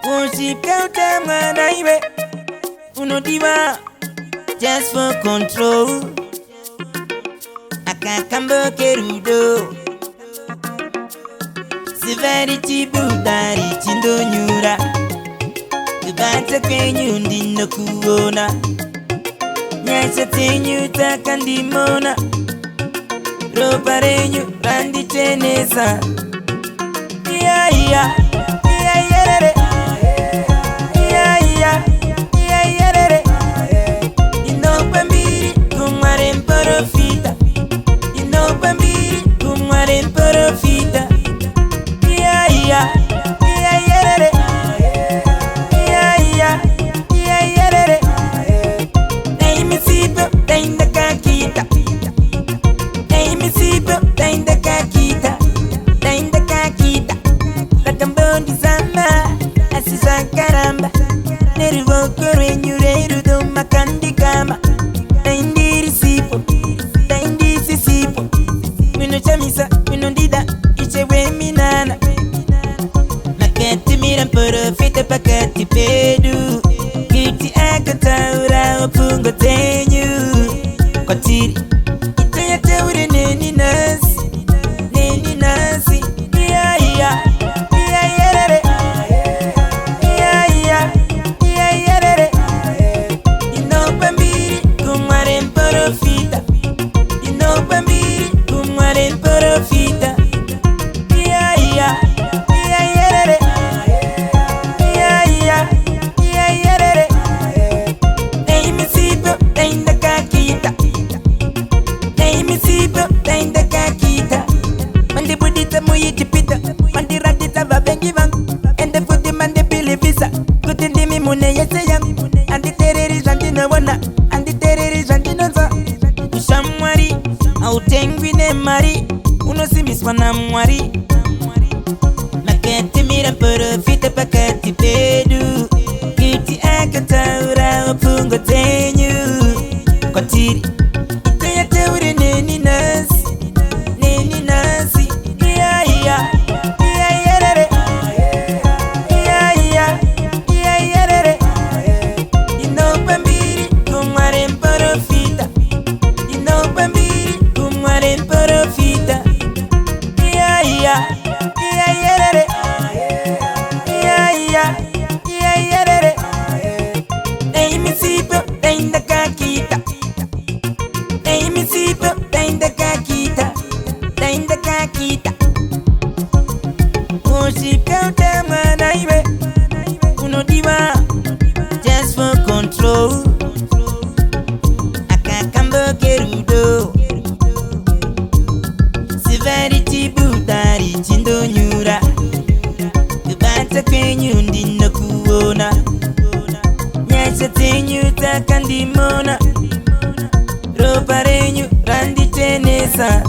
Worship counter Mwari, uno diva, just for control. Akakambo kerudo, severity budari chindo nyura. Kubata kwenyu ndino kuona, nyasha tenyu takandimona. Ropa renyu randi chenesa. Yeah. Wemuporofita, Wemuporofita, karamba, neruvo korenyu rerudo makandikama. Chamisa, minondida, ichewe minana. Makati Wemuporofita pakati pedu. Kiti akataura opungo tenyu. Kwatiri, itaya taure neni nasi. Wemuporofita, mandi budita muyitipita, mandi radita vabengivan, ende futi mandi pilipisa, kutindi mimune yeseyang, andi tereri jandino wana, andi tereri jandino za. Mwari, autengwine mari, uno simiswa na Mwari. Makati Wemuporofita pakati pedu, kiti akataura opungo tenyu. Kwatiri, itaya taure neni nasi. Worship counter Mwari, uno diva, just for control. Akakambo kerudo, severity budari chindo nyura. Kubata kwenyu ndino kuona, nyasha tenyu takandimona. Ropa renyu randi chenesa.